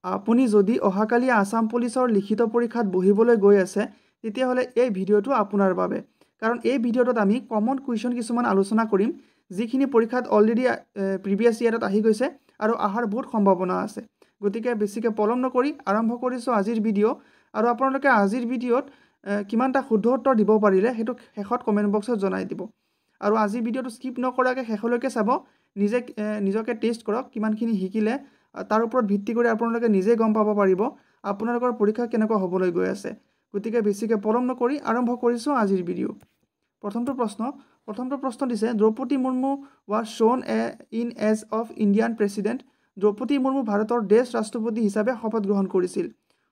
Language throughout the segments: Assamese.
আপুনি যদি অহাকালি আসাম পুলিচৰ লিখিত পৰীক্ষাত বহিবলৈ গৈ আছে তেতিয়াহ'লে এই ভিডিঅ'টো আপোনাৰ বাবে কাৰণ এই ভিডিঅ'টোত আমি কমন কুৱেশ্যন কিছুমান আলোচনা কৰিম যিখিনি পৰীক্ষাত অলৰেডি প্ৰিভিয়াছ ইয়াৰত আহি গৈছে আৰু আহাৰ বহুত সম্ভাৱনা আছে গতিকে বেছিকৈ পলম নকৰি আৰম্ভ কৰিছোঁ আজিৰ ভিডিঅ' আৰু আপোনালোকে আজিৰ ভিডিঅ'ত কিমানটা শুদ্ধ উত্তৰ দিব পাৰিলে সেইটো শেষত কমেণ্ট বক্সত জনাই দিব আৰু আজিৰ ভিডিঅ'টো স্কিপ নকৰাকৈ শেষলৈকে চাব নিজকে টেষ্ট কৰক কিমানখিনি শিকিলে তাৰ ওপৰত ভিত্তি কৰি আপোনালোকে নিজে গম পাব পাৰিব আপোনালোকৰ পৰীক্ষা কেনেকুৱা হ'বলৈ গৈ আছে গতিকে বেছিকৈ পলম নকৰি আৰম্ভ কৰিছোঁ আজিৰ ভিডিঅ' প্ৰথমটো প্ৰশ্ন দিছে Droupadi Murmu was sworn in as of Indian president Droupadi Murmu ভাৰতৰ দেশ ৰাষ্ট্ৰপতি হিচাপে শপত গ্ৰহণ কৰিছিল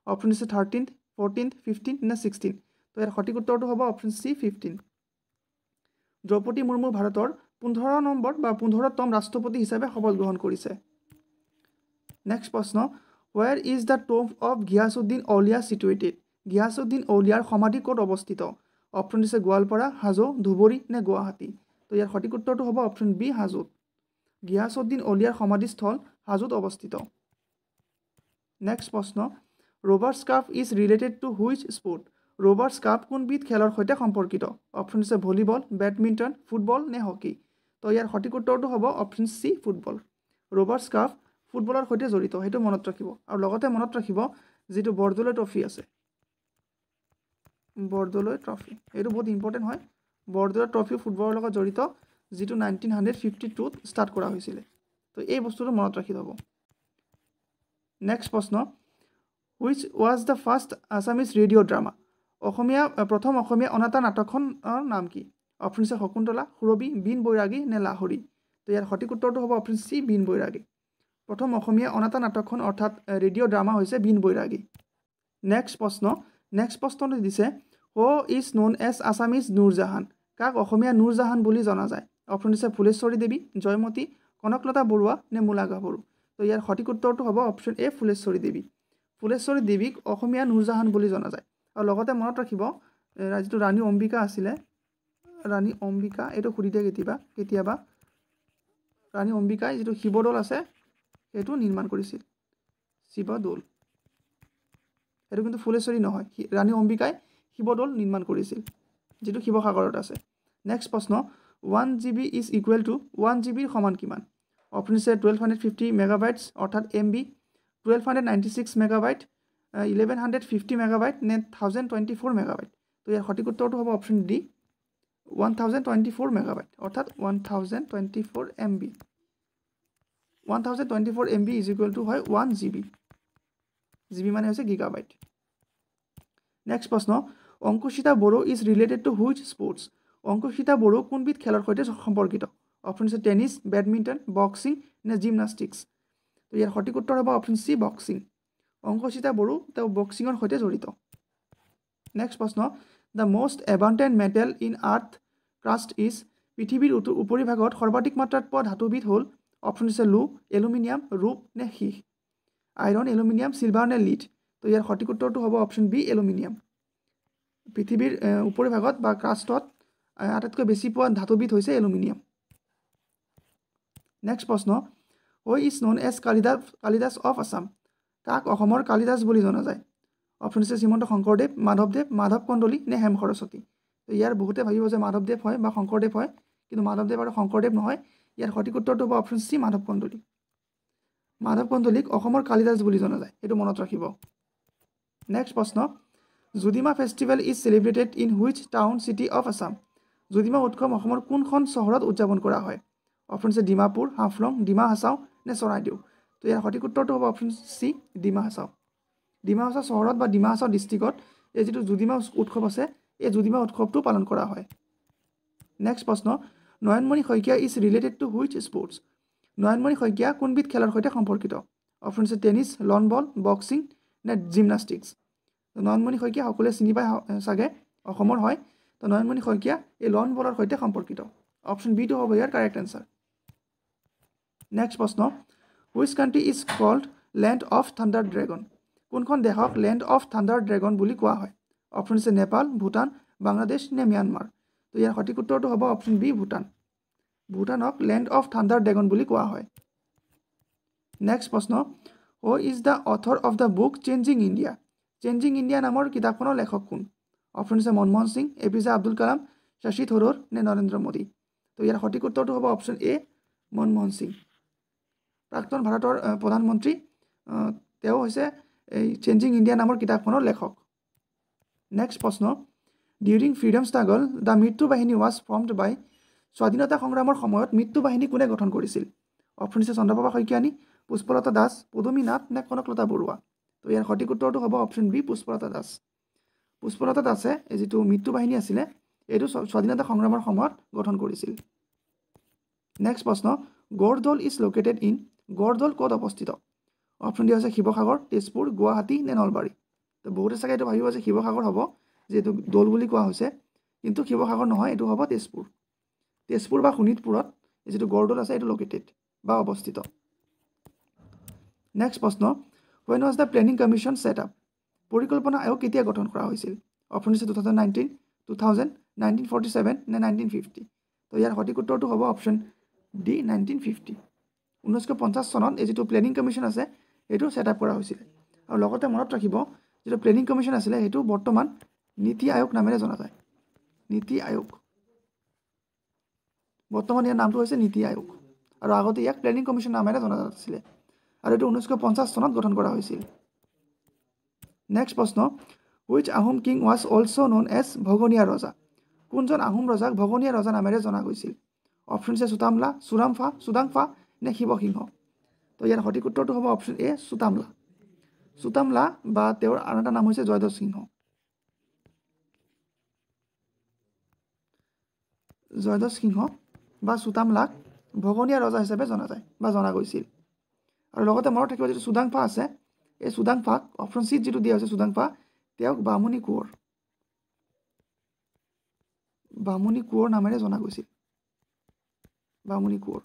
অপশ্যন আছে 13th 14th 15th নে 16th তো ইয়াৰ সঠিক উত্তৰটো হ'ব অপশ্যন চি 15 দ্ৰৌপদী মুৰ্মু ভাৰতৰ 15 নম্বৰ বা 15তম ৰাষ্ট্ৰপতি হিচাপে শপত গ্ৰহণ কৰিছে নেক্সট প্ৰশ্ন where is the tomb of Ghiyasuddin Aulia situated Ghiyasuddin Auliaৰ সমাধি ক'ত অৱস্থিত অপশ্যন আছে গোৱালপাৰা হাজো ধুবুৰী নে গুৱাহাটী তো ইয়াৰ সঠিক উত্তৰটো হ'ব অপশ্যন বি হাজোত Ghiyasuddin Auliaৰ সমাধিস্থল হাজোত অৱস্থিত নেক্সট প্ৰশ্ন Roberts cup is related to which sport Roberts cup কোনবিধ খেলৰ সৈতে সম্পৰ্কিত অপশ্যন আছে ভলীবল বেডমিণ্টন ফুটবল নে হকী তো ইয়াৰ সঠিক উত্তৰটো হ'ব option C football Roberts cup ফুটবলৰ সৈতে জড়িত সেইটো মনত ৰাখিব আৰু লগতে মনত ৰাখিব যিটো বৰদলৈ ট্ৰফি আছে বৰদলৈ ট্ৰফি এইটো বহুত ইম্পৰ্টেণ্ট হয় বৰদলৈ ট্ৰফি ফুটবলৰ লগত জড়িত যিটো 1952ত ষ্টাৰ্ট কৰা হৈছিলে তো এই বস্তুটো মনত ৰাখি থ'ব নেক্সট প্ৰশ্ন which was the first Assamese radio' drama প্ৰথম অসমীয়া অনাতা নাটকখনৰ নাম কি অপশ্যন আছে শকুন্তলা সুৰবি বিন বৈৰাগী নে লাহৰী তো ইয়াৰ সঠিক উত্তৰটো হ'ব অপশ্যন চি বিন বৈৰাগী প্ৰথম অসমীয়া অনাতা নাটকখন অৰ্থাৎ ৰেডিঅ' ড্ৰামা হৈছে বিন বৈৰাগী নেক্সট প্ৰশ্নটো দিছে who is known as Assamese Nurjahan কাক অসমীয়া নুৰজাহান বুলি জনা যায় অপশ্যন আছে ফুলেশ্বৰী দেৱী জয়মতী কনকলতা বৰুৱা নে মূলা গাভৰু তো ইয়াৰ সঠিক উত্তৰটো হ'ব অপশ্যন এ ফুলেশ্বৰী দেৱীক অসমীয়া নুৰজাহান বুলি জনা যায় আৰু লগতে মনত ৰাখিব যিটো ৰাণী অম্বিকা আছিলে ৰাণী অম্বিকা এইটো সুধি দিয়ে কেতিয়াবা ৰাণী অম্বিকাই যিটো শিৱদৌল আছে সেইটো নিৰ্মাণ কৰিছিল শিৱদৌল এইটো কিন্তু ফুলেশ্বৰী নহয় ৰাণী অম্বিকাই শিৱদৌল নিৰ্মাণ কৰিছিল যিটো শিৱসাগৰত আছে নেক্সট প্ৰশ্ন 1 GB is equal two 1 GB সমান কিমান অপশ্যন আছে 1250 মেগাবাইটছ অৰ্থাৎ MB 1296 মেগাবাইট 1150 মেগাবাইট নে 1024 মেগাবাইট তো ইয়াৰ সঠিক উত্তৰটো হ'ব অপশ্যন ডি 1024 মেগাবাইট অৰ্থাৎ 1024 MB 1024 MB is equal to হয় 1 GB GB মানে হৈছে গিগাবাইট নেক্সট প্ৰশ্ন Ankushita Boro is related to which sports Ankushita Boro কোনবিধ খেলৰ সৈতে সম্পৰ্কিত অপশ্যন আছে টেনিছ বেডমিণ্টন বক্সিং নে জিমনাষ্টিক্স তো ইয়াৰ সঠিক উত্তৰ হ'ব option C boxing Ankushita Boro তেওঁ বক্সিঙৰ সৈতে জড়িত নেক্সট প্ৰশ্ন the most abundant metal in earth crust is পৃথিৱীৰ উপৰিভাগত সৰ্বাধিক মাত্ৰাত পোৱা ধাতুবিধ হ'ল অপশ্যন আছে লো এলুমিনিয়াম ৰূপ নে সীহ আইৰণ এলুমিনিয়াম চিলভাৰ নে লিড তো ইয়াৰ সঠিক উত্তৰটো হ'ব অপশ্যন বি এলুমিনিয়াম পৃথিৱীৰ উপৰিভাগত বা ক্ৰাষ্টত আটাইতকৈ বেছি পোৱা ধাতুবিধ হৈছে এলুমিনিয়াম নেক্সট প্ৰশ্ন who is known as Kalidas of Assam কাক অসমৰ কালিদাস বুলি জনা যায় অপশ্যন আছে শ্ৰীমন্ত শংকৰদেৱ মাধৱ কন্দলী নে হেম সৰস্বতী তো ইয়াৰ বহুতে ভাবিব যে মাধৱদেৱ হয় বা শংকৰদেৱ হয় কিন্তু মাধৱদেৱ আৰু শংকৰদেৱ নহয় ইয়াৰ সঠিক উত্তৰটো হ'ব অপশ্যন চি মাধৱ কন্দলীক অসমৰ কালিদাস বুলি জনা যায় এইটো মনত ৰাখিব নেক্সট প্ৰশ্ন Judima festival is celebrated in which town city of Assam Judima উৎসৱ অসমৰ কোনখন চহৰত উদযাপন কৰা হয় অপশ্যন আছে ডিমাপুৰ হাফলং ডিমা হাছাও নে চৰাইদেউ তো ইয়াৰ সঠিক উত্তৰটো হ'ব অপশ্যন চি ডিমা হাছাও চহৰত বা ডিমা হাছাও ডিষ্ট্ৰিক্টত এই যিটো যুদিমা উৎসৱ আছে এই যুদিমা উৎসৱটো পালন কৰা হয় নেক্সট প্ৰশ্ন Nayanmoni Saikia is related to which sports Nayanmoni Saikia কোনবিধ খেলৰ সৈতে সম্পৰ্কিত অপশ্যন আছে টেনিছ লন বল বক্সিং নে জিমনাষ্টিক্স নয়নমণি শইকীয়া সকলোৱে চিনি পায় চাগে অসমৰ হয় তো নয়নমণি শইকীয়া এই লন বলৰ সৈতে সম্পৰ্কিত অপশ্যন বিটো হ'ব ইয়াৰ কাৰেক্ট এনচাৰ নেক্সট প্ৰশ্ন which country is called land of thunder dragon কোনখন দেশক লেণ্ড অফ থাণ্ডাৰ ড্ৰেগন বুলি কোৱা হয় অপশ্যন আছে নেপাল ভূটান বাংলাদেশ নে ম্যানমাৰ তো ইয়াৰ সঠিক উত্তৰটো হ'ব অপশ্যন বি ভূটানক লেণ্ড অফ থাণ্ডাৰ ড্ৰেগন বুলি কোৱা হয় নেক্সট প্ৰশ্ন who is the author of the book changing India changing India নামৰ কিতাপখনৰ লেখক কোন অপশ্যন হৈছে মনমোহন সিং APJ আব্দুল কালাম শশী থৰুৰ নে নৰেন্দ্ৰ মোদী তো ইয়াৰ সঠিক উত্তৰটো হ'ব অপশ্যন এ মনমোহন সিং প্ৰাক্তন ভাৰতৰ প্ৰধানমন্ত্ৰী তেওঁ হৈছে এই চেঞ্জিং ইণ্ডিয়া নামৰ কিতাপখনৰ লেখক নেক্সট প্ৰশ্ন ডিউৰিং ফ্ৰীডম ষ্ট্ৰাগল দ্য মৃত্যু বাহিনী ৱাজ ফৰ্মড বাই স্বাধীনতা সংগ্ৰামৰ সময়ত মৃত্যু বাহিনী কোনে গঠন কৰিছিল অপশ্যন হৈছে চন্দ্ৰপ্ৰভা শইকীয়ানী পুষ্পলতা দাস পদুমী নাথ নে কনকলতা বৰুৱা তো ইয়াৰ সঠিক উত্তৰটো হ'ব অপশ্যন বি পুষ্পলতা দাস পুষ্পলতা দাসে যিটো মৃত্যু বাহিনী আছিলে এইটো স্বাধীনতা সংগ্ৰামৰ সময়ত গঠন কৰিছিল নেক্সট প্ৰশ্ন গড়দল ইজ লোকেটেড ইন গড়দল ক'ত অৱস্থিত অপশ্যন ডি হৈছে শিৱসাগৰ তেজপুৰ গুৱাহাটী নে নলবাৰী তো বহুতে চাগে এইটো ভাবিব যে শিৱসাগৰ হ'ব যিহেতু দৌল বুলি কোৱা হৈছে কিন্তু শিৱসাগৰ নহয় এইটো হ'ব তেজপুৰ বা শোণিতপুৰত যিটো গড়দল আছে এইটো লোকেটেড বা অৱস্থিত নেক্সট প্ৰশ্ন when was the planning commission set up পৰিকল্পনা আয়োগ কেতিয়া গঠন কৰা হৈছিল অপশ্যন হৈছে 2019 2000 1947 নে 1950 তো ইয়াৰ সঠিক উত্তৰটো হ'ব অপশ্যন ডি 1950 1950 চনত এই যিটো প্লেনিং কমিশ্যন আছে এইটো সেট আপ কৰা হৈছিল আৰু লগতে মনত ৰাখিব যিটো প্লেনিং কমিশ্যন আছিলে সেইটো বৰ্তমান নীতি আয়োগ নামেৰে জনা যায় নীতি আয়োগ বৰ্তমান ইয়াৰ নামটো হৈছে নীতি আয়োগ আৰু আগতে ইয়াক প্লেনিং কমিশ্যন নামেৰে জনা আছিলে আৰু এইটো 1950 চনত গঠন কৰা হৈছিল নেক্সট প্ৰশ্ন which Ahom king was also' known as ভগনীয়া ৰজা কোনজন আহোম ৰজাক ভগনীয়া ৰজা নামেৰে জনা গৈছিল অপশ্যন হৈছে চুতামলা চুদাংফা নে শিৱসিংহ তো ইয়াৰ সঠিক উত্তৰটো হ'ব অপশ্যন এ চুতামলা বা তেওঁৰ আন এটা নাম হৈছে জয়ধ্বজ সিংহ বা চুতামলাক ভগনীয়া ৰজা হিচাপে জনা যায় বা জনা গৈছিল আৰু লগতে মনত থাকিব যিটো চুদাংফা আছে এই চুদাংফাক অপশ্যন চিত যিটো দিয়া হৈছে চুদাংফা তেওঁক বামুণী কোঁৱৰ নামেৰে জনা গৈছিল বামুণী কোঁৱৰ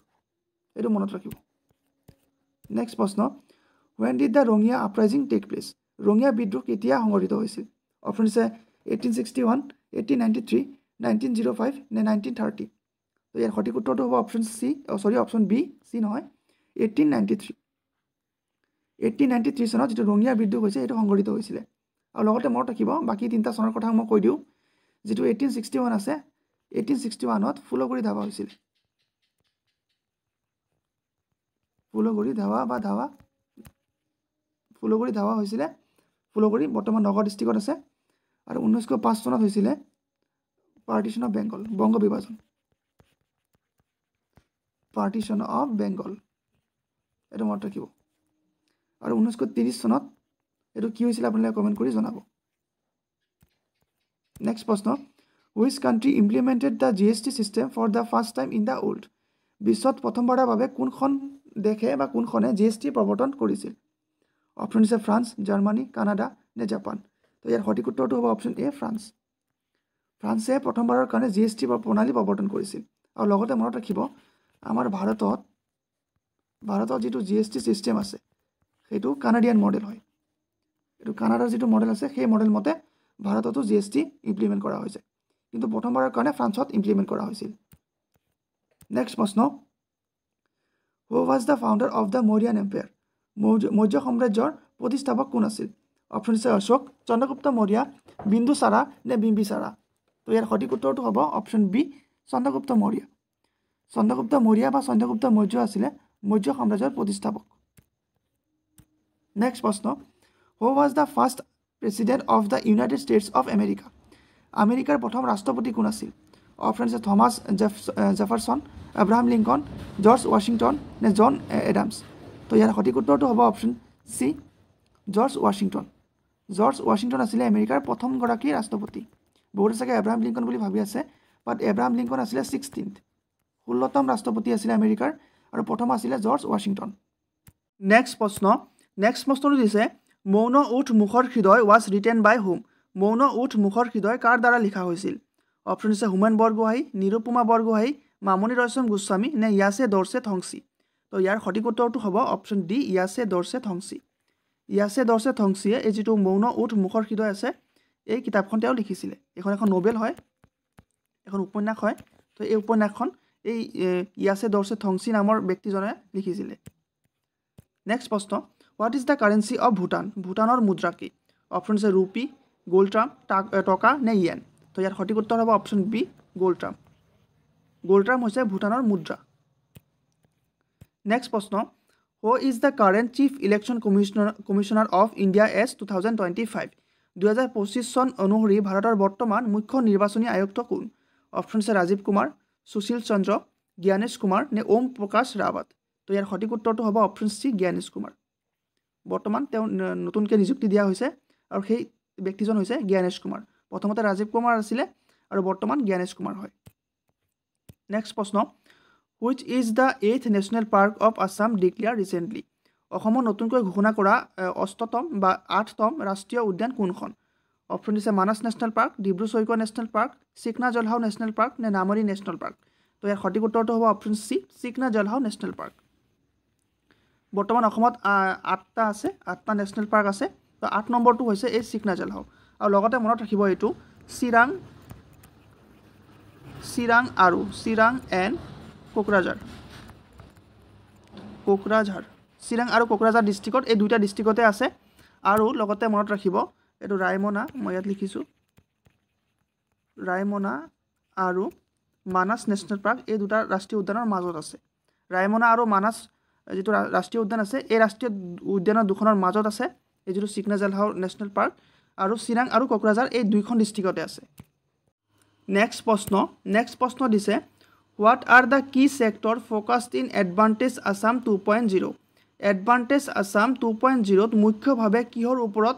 এইটো মনত ৰাখিব নেক্সট প্ৰশ্ন when did the Rangia uprising take place Rangia বিদ্ৰোহ কেতিয়া সংঘটিত হৈছিল অপশ্যন হৈছে 1861 1893 1905 নে 1930 তো ইয়াৰ সঠিক উত্তৰটো হ'ব অপশ্যন বি চি নহয় 1893 চনত যিটো ৰঙিয়া বিদ্ৰোহ হৈছে এইটো সংঘটিত হৈছিলে আৰু লগতে মনত ৰাখিব বাকী তিনিটা চনৰ কথা মই কৈ দিওঁ যিটো 1861 আছে 1861ত ফুলগুৰি ধাৱা হৈছিল ফুলগুৰি ধাৱা হৈছিলে ফুলগুৰি বৰ্তমান নগাঁও ডিষ্ট্ৰিক্টত আছে আৰু 1905 চনত হৈছিলে পাৰ্টিশ্যন অফ বেংগল বংগ বিভাজন পাৰ্টিশ্যন অফ বেংগল এইটো মনত ৰাখিব আৰু 1930 চনত এইটো কি হৈছিলে আপোনালোকে কমেণ্ট কৰি জনাব নেক্সট প্ৰশ্ন which country implemented the GST system for the first time in the world বিশ্বত প্ৰথমবাৰৰ বাবে কোনখন দেশে বা কোনখনে GST প্ৰৱৰ্তন কৰিছিল অপশ্যন হৈছে ফ্ৰান্স জাৰ্মানী কানাডা নে জাপান তো ইয়াৰ সঠিক উত্তৰটো হ'ব অপশ্যন এ ফ্ৰান্সে প্ৰথমবাৰৰ কাৰণে GST প্ৰণালী প্ৰৱৰ্তন কৰিছিল আৰু লগতে মনত ৰাখিব আমাৰ ভাৰতত যিটো GST চিষ্টেম আছে সেইটো কানাডিয়ান মডেল হয় এইটো কানাডাৰ যিটো মডেল আছে সেই মডেল মতে ভাৰততো GST ইমপ্লিমেণ্ট কৰা হৈছে কিন্তু প্ৰথমবাৰৰ কাৰণে ফ্ৰান্সত ইমপ্লিমেণ্ট কৰা হৈছিল নেক্সট প্ৰশ্ন who was the founder of the Mauryan empire Maurya সাম্ৰাজ্যৰ প্ৰতিষ্ঠাপক কোন আছিল অপশ্যন হৈছে অশোক চন্দ্ৰগুপ্ত মৌৰ্য বিন্দুসাৰা নে বিম্বিসাৰা তো ইয়াৰ সঠিক উত্তৰটো হ'ব অপশ্যন বি চন্দ্ৰগুপ্ত মৌৰ্য বা চন্দ্ৰগুপ্ত মৌৰ্য আছিলে মৌৰ্য সাম্ৰাজ্যৰ প্ৰতিষ্ঠাপক নেক্সট প্ৰশ্ন who was the first president of the United States of America আমেৰিকাৰ প্ৰথম ৰাষ্ট্ৰপতি কোন আছিল অপশ্যন হৈছে Thomas Jefferson Abraham Lincoln George Washington নে জন এডামছ তো ইয়াৰ সঠিক উত্তৰটো হ'ব অপশ্যন চি জৰ্জ ৱাশ্বিংটন আছিলে আমেৰিকাৰ প্ৰথমগৰাকী ৰাষ্ট্ৰপতি বহুতে চাগে এব্ৰাহাম লিংকন বুলি ভাবি আছে বাট এব্ৰাহাম লিংকন আছিলে 16তম ৰাষ্ট্ৰপতি আছিলে আমেৰিকাৰ আৰু প্ৰথম আছিলে জৰ্জ ৱাশ্বিংটন নেক্সট প্ৰশ্নটো দিছে মৌন ওঠ মুখৰ হৃদয় ৱাজ ৰিটেন বাই হুম মৌন ওঠ মুখৰ হৃদয় কাৰ দ্বাৰা লিখা হৈছিল অপশ্যন হৈছে হোমেন বৰগোহাঁই নিৰুপমা বৰগোহাঁই মামণি ৰয়ছম গোস্বামী নে ইয়াছে দৰ্শে থংচী তো ইয়াৰ সঠিক উত্তৰটো হ'ব অপশ্যন ডি ইয়াছে দৰ্শে থংচীয়ে এই যিটো মৌন ওঠ মুখৰ হৃদয় আছে এই কিতাপখন তেওঁ লিখিছিলে এখন নবেল হয় এখন উপন্যাস হয় তো এই উপন্যাসখন ইয়াছে দৰ্শে থংচী নামৰ ব্যক্তিজনে লিখিছিলে নেক্সট প্ৰশ্ন what is the currency of Bhutan ভূটানৰ মুদ্ৰা কি অপশ্যন আছে ৰুপি গোল্ড ট্ৰাম টকা নে ইয়েন তো ইয়াৰ সঠিক উত্তৰ হ'ব অপশ্যন বি গোল্ড ট্ৰাম হৈছে ভূটানৰ মুদ্ৰা নেক্সট প্ৰশ্ন who is the current chief election commissioner of India S 2025 2025 চন অনুসৰি ভাৰতৰ বৰ্তমান মুখ্য নিৰ্বাচনী আয়ুক্ত কোন অপশ্যন আছে ৰাজীৱ কুমাৰ সুশীল চন্দ্ৰ জ্ঞানেশ কুমাৰ নে ওম প্ৰকাশ ৰাৱত তো ইয়াৰ সঠিক উত্তৰটো হ'ব অপশ্যন চি জ্ঞানেশ কুমাৰ বৰ্তমান তেওঁ নতুনকৈ নিযুক্তি দিয়া হৈছে আৰু সেই ব্যক্তিজন হৈছে জ্ঞানেশ কুমাৰ প্ৰথমতে ৰাজীৱ কুমাৰ আছিলে আৰু বৰ্তমান জ্ঞানেশ কুমাৰ হয় নেক্সট প্ৰশ্ন which is the 8th national park of Assam declared recently অসমৰ নতুনকৈ ঘোষণা কৰা 8তম বা 8তম ৰাষ্ট্ৰীয় উদ্যান কোনখন অপশ্যন দিছে Manas national park Dibru Saikhowa national park Sikhna Jwhwlao national park নে নামেৰি নেশ্যনেল পাৰ্ক তো ইয়াৰ সঠিক উত্তৰটো হ'ব option C Sikhna Jwhwlao national park বৰ্তমান অসমত 8টা আছে 8টা নেশ্যনেল পাৰ্ক আছে তো 8 নম্বৰটো হৈছে এই চিকনা জলহাও আৰু লগতে মনত ৰাখিব এইটো চিৰাং এণ্ড কোকৰাঝাৰ চিৰাং আৰু কোকৰাঝাৰ ডিষ্ট্ৰিক্টত এই দুইটা ডিষ্ট্ৰিক্টতে আছে আৰু লগতে মনত ৰাখিব এইটো ৰায়মনা মই ইয়াত লিখিছোঁ ৰায়মনা আৰু মানস নেশ্যনেল পাৰ্ক এই দুটা ৰাষ্ট্ৰীয় উদ্যানৰ মাজত আছে ৰায়মনা আৰু মানস যিটো ৰাষ্ট্ৰীয় উদ্যান আছে এই ৰাষ্ট্ৰীয় উদ্যানৰ দুখনৰ মাজত আছে এই যিটো চিকনা জলহাও নেশ্যনেল পাৰ্ক আৰু চিৰাং আৰু কোকৰাঝাৰ এই দুইখন ডিষ্ট্ৰিক্টতে আছে নেক্সট প্ৰশ্ন দিছে what are the key sector focused in advantage Assam 2.0 advantage Assam 2.0ত মুখ্যভাৱে কিহৰ ওপৰত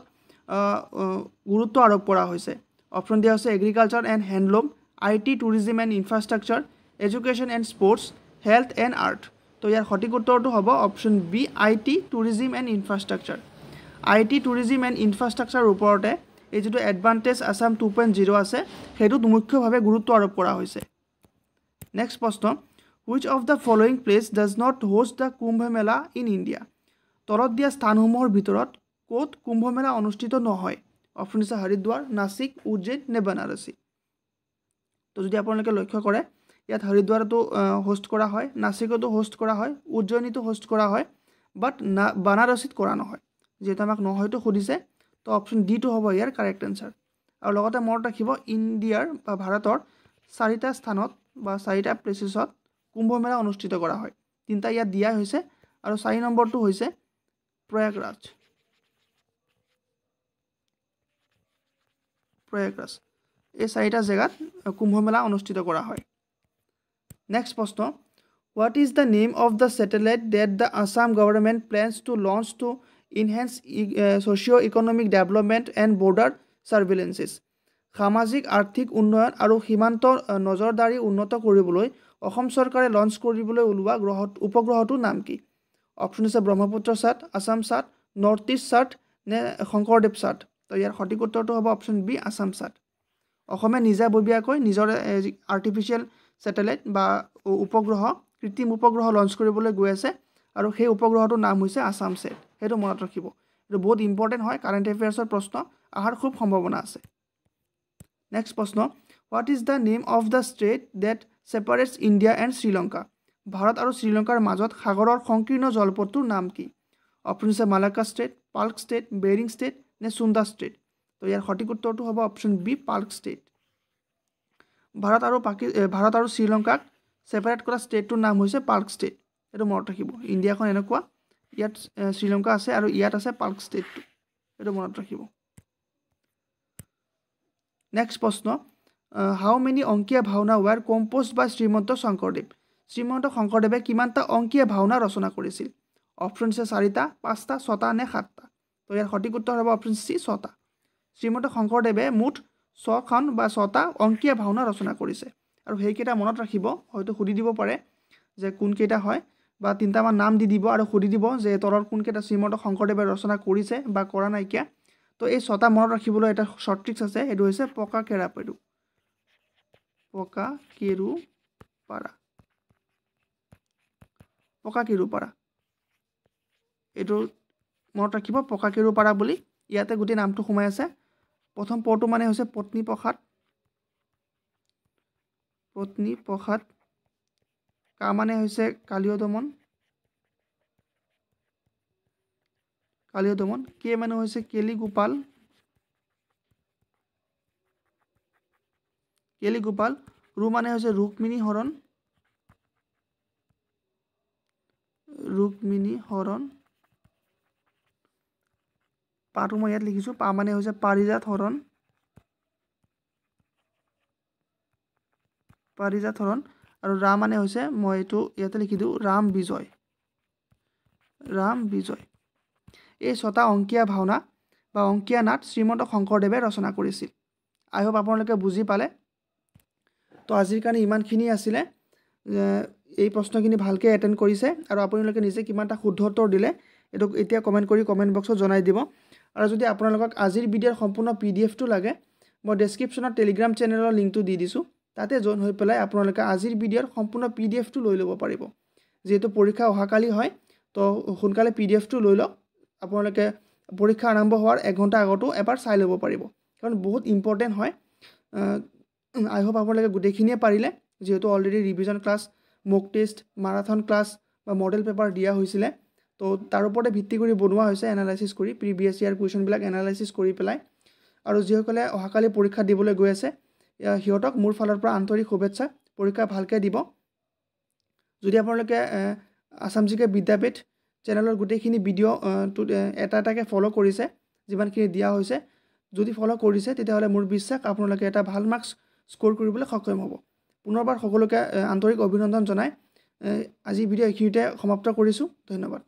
গুৰুত্ব আৰোপ কৰা হৈছে অপশ্যন দিয়া হৈছে agriculture and handloom IT tourism and infrastructure education and sports health and art তো ইয়াৰ সঠিক উত্তৰটো হ'ব option B IT tourism and infrastructure IT tourism and ইনফ্ৰাষ্ট্ৰাকচাৰৰ ওপৰতে এই যিটো এডভান্টেজ আছাম 2.0 আছে সেইটোত মুখ্যভাৱে গুৰুত্ব আৰোপ কৰা হৈছে নেক্সট প্ৰশ্ন which of the following place does not host the Kumbh Mela in India তলত দিয়া স্থানসমূহৰ ভিতৰত ক'ত কুম্ভ মেলা অনুষ্ঠিত নহয় অপশ্যন আছে হৰিদ্বাৰ নাসিক উজ্জয়ন নে বানাৰসী তো যদি আপোনালোকে লক্ষ্য কৰে ইয়াত হৰিদ্বাৰতো হোষ্ট কৰা হয় নাসিকতো হোষ্ট কৰা হয় উজ্জয়নীতো হোষ্ট কৰা হয় বাট বানাৰসীত কৰা নহয় যেটা আমাক নহয়তো সুধিছে তো অপশ্যন ডি টো হ'ব ইয়াৰ কাৰেক্ট আনসাৰ আৰু লগতে মনত ৰাখিব ইণ্ডিয়াৰ বা ভাৰতৰ 4টা স্থানত বা 4টা প্লেসেছত কুম্ভ মেলা অনুষ্ঠিত কৰা হয় 3টা ইয়াত দিয়া হৈছে আৰু 4 নম্বৰটো হৈছে প্ৰয়াগৰাজ এই 4টা জায়গাত কুম্ভ মেলা অনুষ্ঠিত কৰা হয় নেক্সট প্ৰশ্ন What is the name of the satellite that the Assam government plans to launch to enhance socio-economic development and border surveillances? সামাজিক আৰ্থিক উন্নয়ন আৰু সীমান্ত নজৰদাৰী উন্নত কৰিবলৈ অসম চৰকাৰে লঞ্চ কৰিবলৈ ওলোৱা উপগ্ৰহটোৰ নাম কি অপশ্যন আছে ব্ৰহ্মপুত্ৰ সাত আসাম সাত নৰ্থ ইষ্ট সাত নে শংকৰদেৱ সাত তো ইয়াৰ সঠিক উত্তৰটো হ'ব অপশ্যন বি আসাম সাত অসমে নিজাববীয়াকৈ নিজৰ আৰ্টিফিচিয়েল স্যাটেলাইট বা উপগ্ৰহ কৃত্ৰিম উপগ্ৰহ লঞ্চ কৰিবলৈ গৈ আছে আৰু সেই উপগ্ৰহটোৰ নাম হৈছে আসাম সেট সেইটো মনত ৰাখিব এইটো বহুত ইম্পৰ্টেণ্ট হয় কাৰেণ্ট এফেয়াৰ্ছৰ প্ৰশ্ন আহাৰ খুব সম্ভাৱনা আছে নেক্সট প্ৰশ্ন what is the name of the strait that separates India and Sri Lanka Bharat আৰু শ্ৰীলংকাৰ মাজত সাগৰৰ সংকীৰ্ণ জলপথটোৰ নাম কি অপশ্যন আছে Malacca strait Palk strait Bering strait নে সুন্দা ষ্টেট তো ইয়াৰ সঠিক উত্তৰটো হ'ব option B Palk strait Bharat আৰু শ্ৰীলংকাক ছেপাৰেট কৰা ষ্টেটটোৰ নাম হৈছে পাল্ক ষ্টেট এইটো মনত ৰাখিব ইণ্ডিয়াখন এনেকুৱা ইয়াত শ্ৰীলংকা আছে আৰু ইয়াত আছে পাল্ক ষ্টেটটো এইটো মনত ৰাখিব নেক্সট প্ৰশ্ন হাউ মেনি অংকীয়া ভাওনা ৱেৰ কম্প'জড বাই শ্ৰীমন্ত শংকৰদেৱে কিমানটা অংকীয়া ভাওনা ৰচনা কৰিছিল অপশ্যন আছে 4টা 5টা 6টা নে 7টা তো ইয়াৰ সঠিক উত্তৰ হ'ব অপশ্যন চি 6টা শ্ৰীমন্ত শংকৰদেৱে মুঠ 6খন বা 6টা অংকীয়া ভাওনা ৰচনা কৰিছে আৰু সেইকেইটা মনত ৰাখিব হয়তো সুধি দিব পাৰে যে কোনকেইটা হয় বা 3টামান নাম দি দিব আৰু সুধি দিব যে তলৰ কোনকেইটা শ্ৰীমন্ত শংকৰদেৱে ৰচনা কৰিছে বা কৰা নাইকিয়া তো এই 6টা মনত ৰাখিবলৈ এটা শৰ্ট ট্ৰিক্স আছে এইটো হৈছে পকা কেৰুপাৰা এইটো মনত ৰাখিব পকা কেৰুপাৰা বুলি ইয়াতে গোটেই নামটো সোমাই আছে প্ৰথম পৰটো মানে হৈছে পত্নী প্ৰসাদ কা মানে হৈছে কালিয় দমন কালীয় দমন কে মানে হৈছে কেলিগোপাল ৰু মানে হৈছে ৰুক্মিণী হৰণ পাটো মই ইয়াত লিখিছোঁ পা মানে হৈছে পাৰিজাত হৰণ আৰু ৰা মানে হৈছে মই এইটো ইয়াতে লিখি দিওঁ ৰাম বিজয় এই 6টা অংকীয়া ভাওনা বা অংকীয়া নাট শ্ৰীমন্ত শংকৰদেৱে ৰচনা কৰিছিল আই হোপ আপোনালোকে বুজি পালে তো আজিৰ কাৰণে ইমানখিনি আছিলে এই প্ৰশ্নখিনি ভালকৈ এটেণ্ড কৰিছে আৰু আপোনালোকে নিজে কিমানটা শুদ্ধ উত্তৰ দিলে এইটো এতিয়া কমেণ্ট কৰি কমেণ্ট বক্সত জনাই দিব আৰু যদি আপোনালোকক আজিৰ ভিডিঅ'ৰ সম্পূৰ্ণ পিডিএফটো লাগে মই ডেছক্ৰিপশ্যনত টেলিগ্ৰাম চেনেলৰ লিংকটো দি দিছোঁ তাতে জইন হৈ পেলাই আপোনালোকে আজিৰ ভিডিঅ'ৰ সম্পূৰ্ণ পিডিএফটো লৈ ল'ব পাৰিব যেহেতু পৰীক্ষা অহাকালি হয় তো সোনকালে পিডিএফটো লৈ লওক আপোনালোকে পৰীক্ষা আৰম্ভ হোৱাৰ 1 ঘণ্টা আগতো এবাৰ চাই ল'ব পাৰিব কাৰণ বহুত ইম্পৰ্টেণ্ট হয় আই হোপ আপোনালোকে গোটেইখিনিয়ে পাৰিলে যেহেতু অলৰেডি ৰিভিজন ক্লাছ মক টেষ্ট মাৰাথন ক্লাছ বা মডেল পেপাৰ দিয়া হৈছিলে তো তাৰ ওপৰতে ভিত্তি কৰি বনোৱা হৈছে এনালাইচিছ কৰি প্ৰিভিয়াছ ইয়াৰ কুৱেশ্যনবিলাক এনালাইচিছ কৰি পেলাই আৰু যিসকলে অহাকালি পৰীক্ষা দিবলৈ গৈ আছে সিহঁতক মোৰ ফালৰ পৰা আন্তৰিক শুভেচ্ছা পৰীক্ষা ভালকৈ দিব যদি আপোনালোকে আসাম জিকে বিদ্যাপীঠ চেনেলৰ গোটেইখিনি ভিডিঅ' এটা এটাকৈ ফ'ল' কৰিছে যিমানখিনি দিয়া হৈছে যদি ফ'ল' কৰিছে তেতিয়াহ'লে মোৰ বিশ্বাস আপোনালোকে এটা ভাল মাৰ্কছ স্ক'ৰ কৰিবলৈ সক্ষম হ'ব পুনৰবাৰ সকলোকে আন্তৰিক অভিনন্দন জনাই আজি ভিডিঅ' এইখিনিতে সমাপ্ত কৰিছোঁ ধন্যবাদ